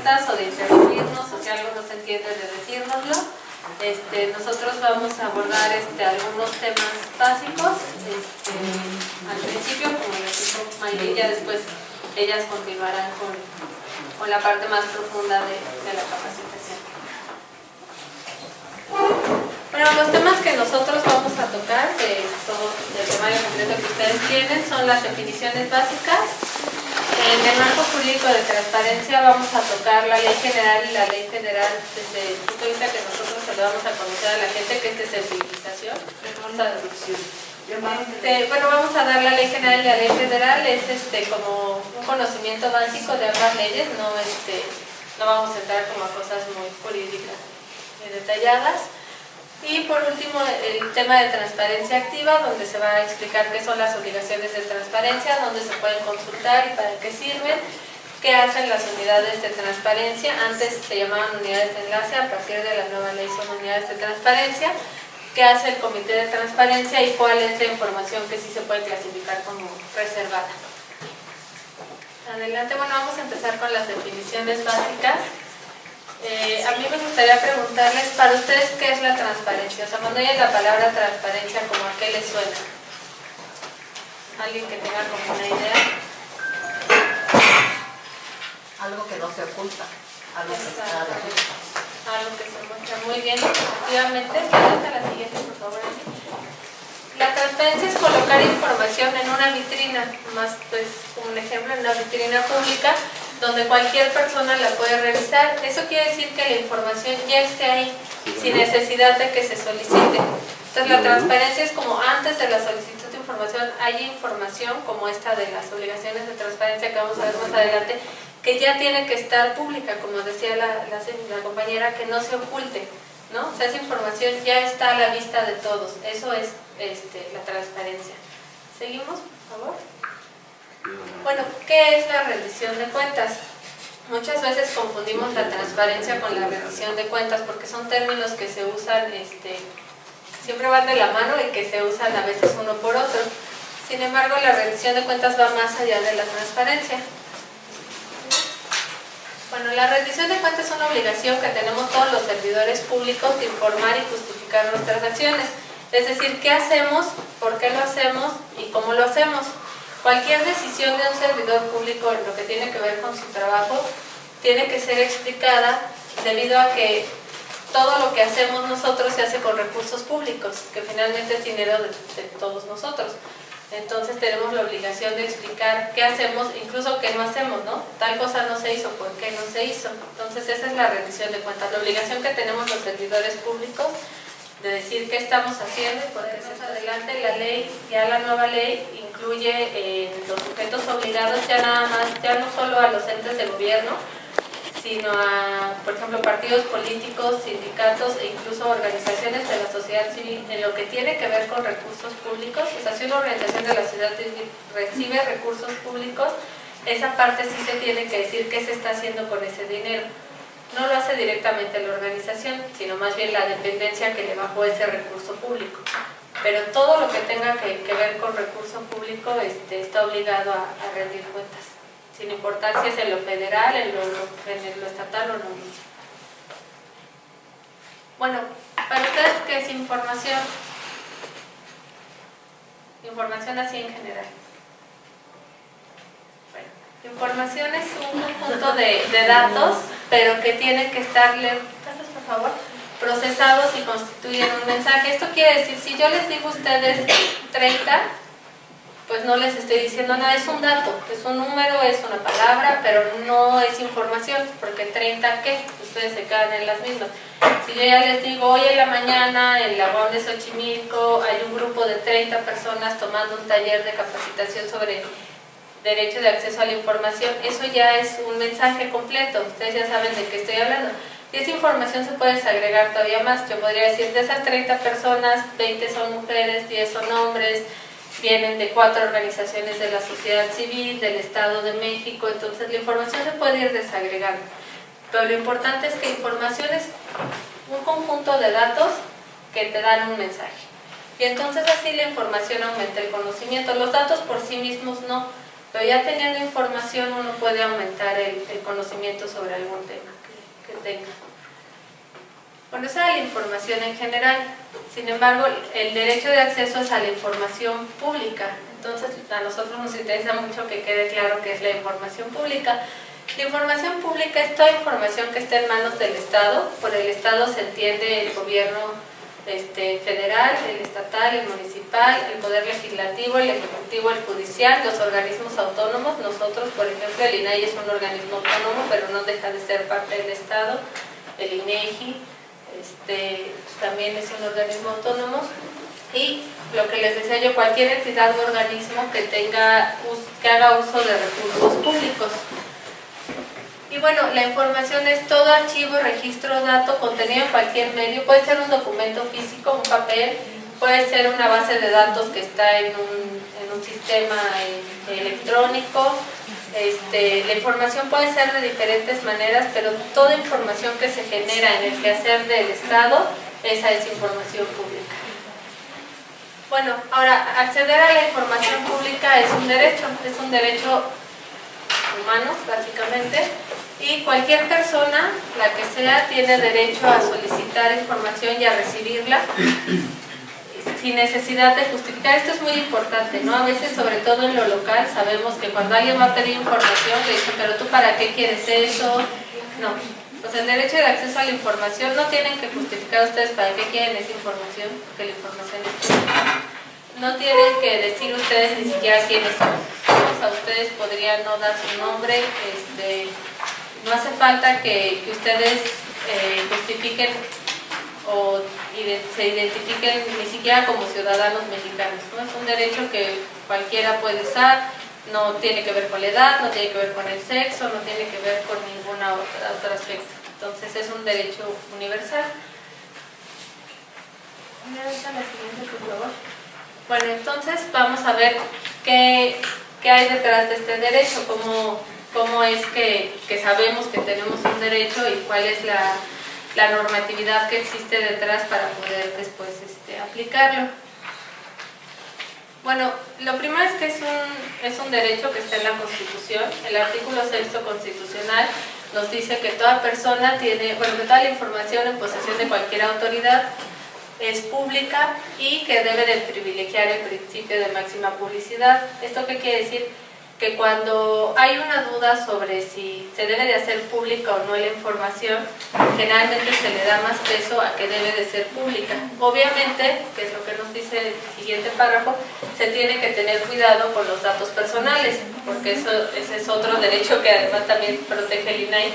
preguntas o de interrumpirnos, o si algo no se entiende, de decírnoslo. Nosotros vamos a abordar algunos temas básicos al principio, como les dijo Mayri, ya después ellas continuarán con la parte más profunda de la capacitación. Bueno, los temas que nosotros vamos a tocar de todo el temario completo que ustedes tienen son las definiciones básicas. En el marco jurídico de transparencia vamos a tocar la ley general y la ley federal desde el punto de vista que nosotros se lo vamos a conocer a la gente, que es de sensibilización. Bueno, vamos a dar la ley general y la ley federal, es como un conocimiento básico de ambas leyes, no vamos a entrar como a cosas muy jurídicas y detalladas. Y por último, el tema de transparencia activa, donde se va a explicar qué son las obligaciones de transparencia, dónde se pueden consultar y para qué sirven, qué hacen las unidades de transparencia. Antes se llamaban unidades de enlace, a partir de la nueva ley son unidades de transparencia. Qué hace el comité de transparencia y cuál es la información que sí se puede clasificar como reservada. Adelante, bueno, vamos a empezar con las definiciones básicas. A mí me gustaría preguntarles, para ustedes, ¿qué es la transparencia? O sea, cuando oyen la palabra transparencia, ¿cómo a qué les suena? ¿Alguien que tenga como una idea? Algo que no se oculta, algo que está a la vista. Algo que se muestra muy bien, efectivamente. Pásate a la siguiente, por favor. La transparencia es colocar información en una vitrina, más pues como un ejemplo, en una vitrina pública, donde cualquier persona la puede revisar. Eso quiere decir que la información ya esté ahí, sin necesidad de que se solicite. Entonces la transparencia es como antes de la solicitud de información, hay información como esta de las obligaciones de transparencia que vamos a ver más adelante, que ya tiene que estar pública, como decía la compañera, que no se oculte, ¿no? O sea, esa información ya está a la vista de todos. Eso es la transparencia. ¿Seguimos, por favor? Bueno, ¿qué es la rendición de cuentas? Muchas veces confundimos la transparencia con la rendición de cuentas porque son términos que se usan, siempre van de la mano y que se usan a veces uno por otro. Sin embargo, la rendición de cuentas va más allá de la transparencia. Bueno, la rendición de cuentas es una obligación que tenemos todos los servidores públicos de informar y justificar nuestras acciones. Es decir, qué hacemos, por qué lo hacemos y cómo lo hacemos. Cualquier decisión de un servidor público en lo que tiene que ver con su trabajo tiene que ser explicada debido a que todo lo que hacemos nosotros se hace con recursos públicos, que finalmente es dinero de todos nosotros. Entonces tenemos la obligación de explicar qué hacemos, incluso qué no hacemos, ¿no? Tal cosa no se hizo, ¿por qué no se hizo? Entonces esa es la rendición de cuentas, la obligación que tenemos los servidores públicos de decir qué estamos haciendo, porque más adelante la ley, ya la nueva ley incluye los sujetos obligados ya no solo a los entes de gobierno, sino a, por ejemplo, partidos políticos, sindicatos e incluso organizaciones de la sociedad civil en lo que tiene que ver con recursos públicos. O sea, si una organización de la sociedad civil recibe recursos públicos, esa parte sí se tiene que decir qué se está haciendo con ese dinero. No lo hace directamente la organización, sino más bien la dependencia que le bajó ese recurso público. Pero todo lo que tenga que ver con recurso público está obligado a rendir cuentas, sin importar si es en lo federal, en lo estatal o no. Bueno, para ustedes, ¿qué es información? Información así en general. Bueno, información es un conjunto de datos, pero que tienen que estar, por favor, procesados y constituyen un mensaje. Esto quiere decir, si yo les digo a ustedes 30, pues no les estoy diciendo nada, es un dato, es un número, es una palabra, pero no es información, porque 30, ¿qué? Ustedes se quedan en las mismas. Si yo ya les digo, hoy en la mañana en la UAM de Xochimilco hay un grupo de 30 personas tomando un taller de capacitación sobre derecho de acceso a la información, eso ya es un mensaje completo, ustedes ya saben de qué estoy hablando. Y esa información se puede desagregar todavía más. Yo podría decir, de esas 30 personas, 20 son mujeres, 10 son hombres, vienen de 4 organizaciones de la sociedad civil, del Estado de México, entonces la información se puede ir desagregando. Pero lo importante es que información es un conjunto de datos que te dan un mensaje. Y entonces así la información aumenta el conocimiento. Los datos por sí mismos no. Pero ya teniendo información uno puede aumentar el conocimiento sobre algún tema que tenga. Bueno, esa es la información en general. Sin embargo, el derecho de acceso es a la información pública. Entonces, a nosotros nos interesa mucho que quede claro qué es la información pública. La información pública es toda información que está en manos del Estado. Por el Estado se entiende el gobierno federal, el estatal, el municipal, el poder legislativo, el ejecutivo, el judicial, los organismos autónomos. Nosotros, por ejemplo, el INAI es un organismo autónomo, pero no deja de ser parte del Estado. El INEGI también es un organismo autónomo. Y lo que les decía yo, cualquier entidad o organismo que haga uso de recursos públicos. Y bueno, la información es todo archivo, registro, dato, contenido en cualquier medio. Puede ser un documento físico, un papel, puede ser una base de datos que está en un sistema electrónico. La información puede ser de diferentes maneras, pero toda información que se genera en el quehacer del Estado, esa es información pública. Bueno, ahora, acceder a la información pública es un derecho humano, básicamente, y cualquier persona, la que sea, tiene derecho a solicitar información y a recibirla sin necesidad de justificar. Esto es muy importante, ¿no? A veces, sobre todo en lo local, sabemos que cuando alguien va a pedir información, le dicen, pero ¿tú para qué quieres eso? No. Pues el derecho de acceso a la información, no tienen que justificar ustedes para qué quieren esa información, porque la información es pública. No tienen que decir ustedes ni siquiera quiénes son. A ustedes podrían no dar su nombre, no hace falta que ustedes justifiquen o se identifiquen ni siquiera como ciudadanos mexicanos, ¿no? Es un derecho que cualquiera puede usar, no tiene que ver con la edad, no tiene que ver con el sexo, no tiene que ver con ningún otro aspecto. Entonces es un derecho universal. La siguiente, por favor. Bueno, entonces vamos a ver qué hay detrás de este derecho, cómo es que sabemos que tenemos un derecho y cuál es la normatividad que existe detrás para poder después aplicarlo. Bueno, lo primero es que es un derecho que está en la Constitución. El artículo 6º constitucional nos dice que toda persona tiene, que toda la información en posesión de cualquier autoridad es pública y que debe de privilegiar el principio de máxima publicidad. ¿Esto qué quiere decir? Que cuando hay una duda sobre si se debe de hacer pública o no la información, generalmente se le da más peso a que debe de ser pública. Obviamente, que es lo que nos dice el siguiente párrafo, se tiene que tener cuidado con los datos personales, porque ese es otro derecho que además también protege el INAI.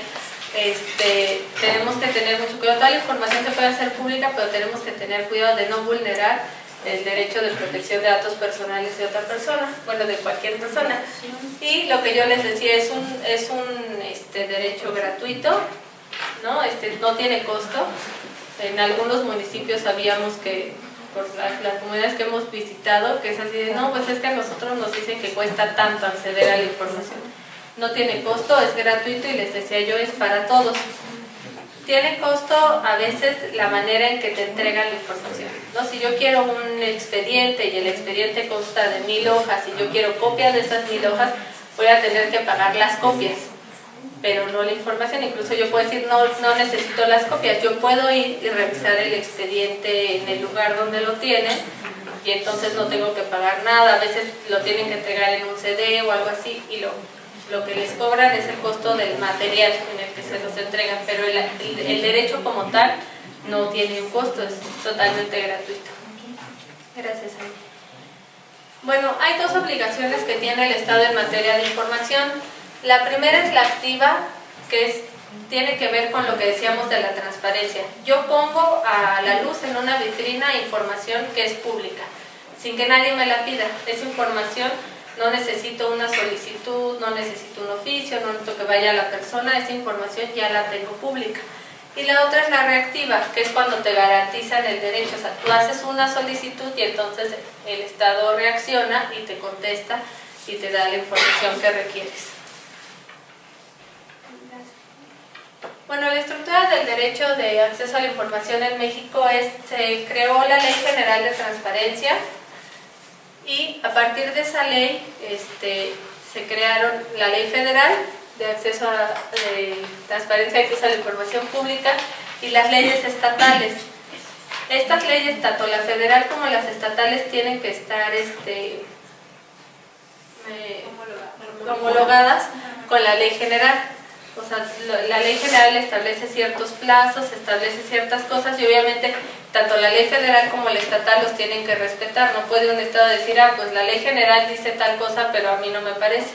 Tenemos que tener mucho cuidado. Toda la información se puede hacer pública, pero tenemos que tener cuidado de no vulnerar el derecho de protección de datos personales de otra persona, bueno, de cualquier persona. Y lo que yo les decía es un derecho gratuito, ¿no? No tiene costo. En algunos municipios sabíamos que, por las comunidades que hemos visitado, que es así de, no, pues es que a nosotros nos dicen que cuesta tanto acceder a la información. No tiene costo, es gratuito y les decía yo, es para todos. Tiene costo a veces la manera en que te entregan la información, ¿no? Si yo quiero un expediente y el expediente consta de 1000 hojas y yo quiero copias de esas 1000 hojas, voy a tener que pagar las copias, pero no la información. Incluso yo puedo decir, no necesito las copias, yo puedo ir y revisar el expediente en el lugar donde lo tienen y entonces no tengo que pagar nada. A veces lo tienen que entregar en un CD o algo así y lo que les cobran es el costo del material en el que se los entregan, pero el derecho como tal no tiene un costo, es totalmente gratuito. Gracias, Ana. Bueno, hay dos obligaciones que tiene el Estado en materia de información. La primera es la activa, que tiene que ver con lo que decíamos de la transparencia. Yo pongo a la luz en una vitrina información que es pública, sin que nadie me la pida. Esa información no necesito una solicitud, no necesito un oficio, no necesito que vaya la persona, esa información ya la tengo pública. Y la otra es la reactiva, que es cuando te garantizan el derecho. O sea, tú haces una solicitud y entonces el Estado reacciona y te contesta y te da la información que requieres. Bueno, la estructura del derecho de acceso a la información en México se creó la Ley General de Transparencia. Y a partir de esa ley se crearon la Ley Federal de Acceso a Transparencia y Acceso a la Información Pública y las leyes estatales. Estas leyes, tanto la federal como las estatales, tienen que estar homologadas con la ley general. O sea, la ley general establece ciertos plazos, establece ciertas cosas y obviamente tanto la ley federal como la estatal los tienen que respetar. No puede un estado decir, pues la ley general dice tal cosa, pero a mí no me parece.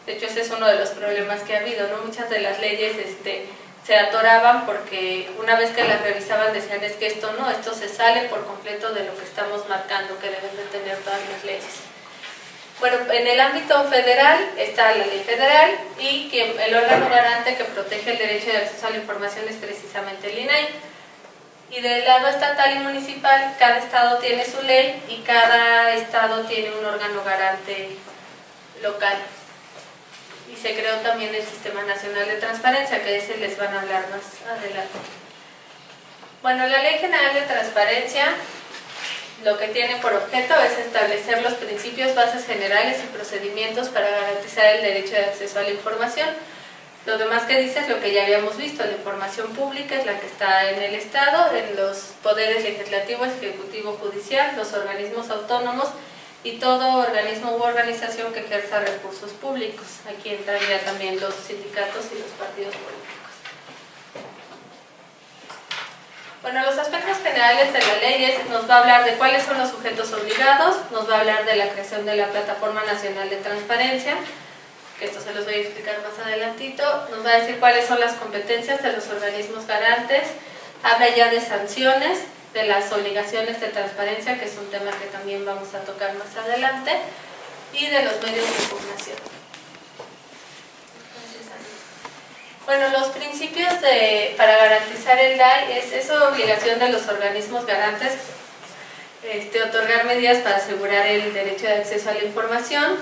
De hecho, ese es uno de los problemas que ha habido, ¿no? Muchas de las leyes se atoraban porque una vez que las revisaban decían, es que esto no, esto se sale por completo de lo que estamos marcando que deben de tener todas las leyes. Bueno, en el ámbito federal está la ley federal y el órgano garante que protege el derecho de acceso a la información es precisamente el INAI. Y del lado estatal y municipal, cada estado tiene su ley y cada estado tiene un órgano garante local. Y se creó también el Sistema Nacional de Transparencia, que de ese les van a hablar más adelante. Bueno, la Ley General de Transparencia lo que tiene por objeto es establecer los principios, bases generales y procedimientos para garantizar el derecho de acceso a la información. Lo demás que dice es lo que ya habíamos visto, la información pública es la que está en el Estado, en los poderes legislativo, ejecutivo, judicial, los organismos autónomos y todo organismo u organización que ejerza recursos públicos. Aquí entran ya también los sindicatos y los partidos políticos. Bueno, los aspectos generales de la ley nos va a hablar de cuáles son los sujetos obligados, nos va a hablar de la creación de la Plataforma Nacional de Transparencia, que esto se los voy a explicar más adelantito, nos va a decir cuáles son las competencias de los organismos garantes, habla ya de sanciones, de las obligaciones de transparencia, que es un tema que también vamos a tocar más adelante, y de los medios de impugnación. Bueno, los principios para garantizar el DAI es obligación de los organismos garantes otorgar medidas para asegurar el derecho de acceso a la información.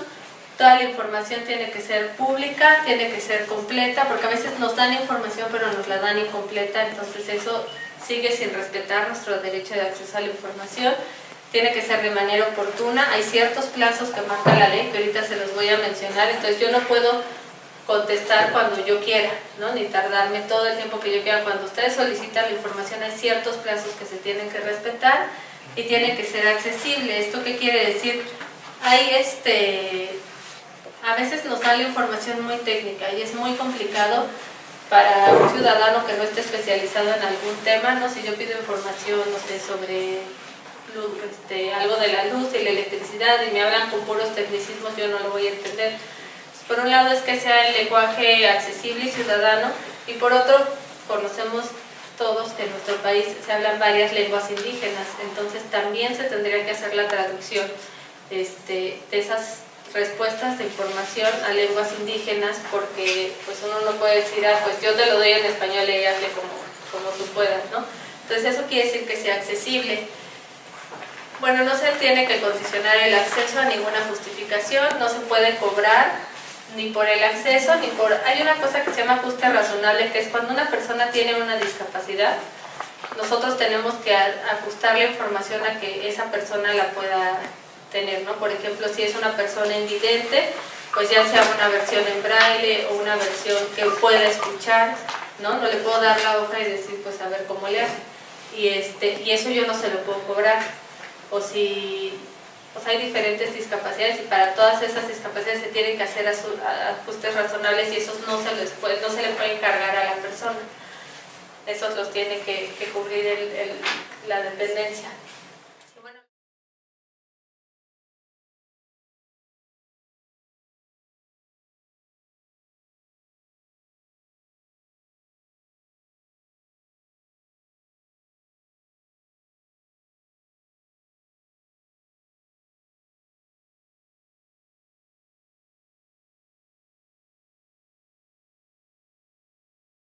Toda la información tiene que ser pública, tiene que ser completa, porque a veces nos dan información pero nos la dan incompleta, entonces eso sigue sin respetar nuestro derecho de acceso a la información. Tiene que ser de manera oportuna, hay ciertos plazos que marca la ley, que ahorita se los voy a mencionar, entonces yo no puedo contestar cuando yo quiera, ¿no? Ni tardarme todo el tiempo que yo quiera. Cuando ustedes solicitan la información hay ciertos plazos que se tienen que respetar y tiene que ser accesible. ¿Esto qué quiere decir? Hay a veces nos da la información muy técnica y es muy complicado para un ciudadano que no esté especializado en algún tema, ¿no? Si yo pido información, no sé, sobre algo de la luz y la electricidad y me hablan con puros tecnicismos, yo no lo voy a entender. Por un lado es que sea el lenguaje accesible y ciudadano, y por otro conocemos todos que en nuestro país se hablan varias lenguas indígenas, entonces también se tendría que hacer la traducción de esas respuestas de información a lenguas indígenas, porque pues uno no puede decir, pues yo te lo doy en español y hazle como tú puedas, ¿no? Entonces eso quiere decir que sea accesible. Bueno, no se tiene que condicionar el acceso a ninguna justificación, no se puede cobrar ni por el acceso, ni por... Hay una cosa que se llama ajuste razonable, que es cuando una persona tiene una discapacidad, nosotros tenemos que ajustar la información a que esa persona la pueda tener, ¿no? Por ejemplo, si es una persona invidente, pues ya sea una versión en braille o una versión que pueda escuchar, ¿no? No le puedo dar la hoja y decir, pues a ver cómo le hace. Y eso yo no se lo puedo cobrar. O si... Pues hay diferentes discapacidades y para todas esas discapacidades se tienen que hacer ajustes razonables y esos no se le puede encargar a la persona. Esos los tiene que cubrir la dependencia.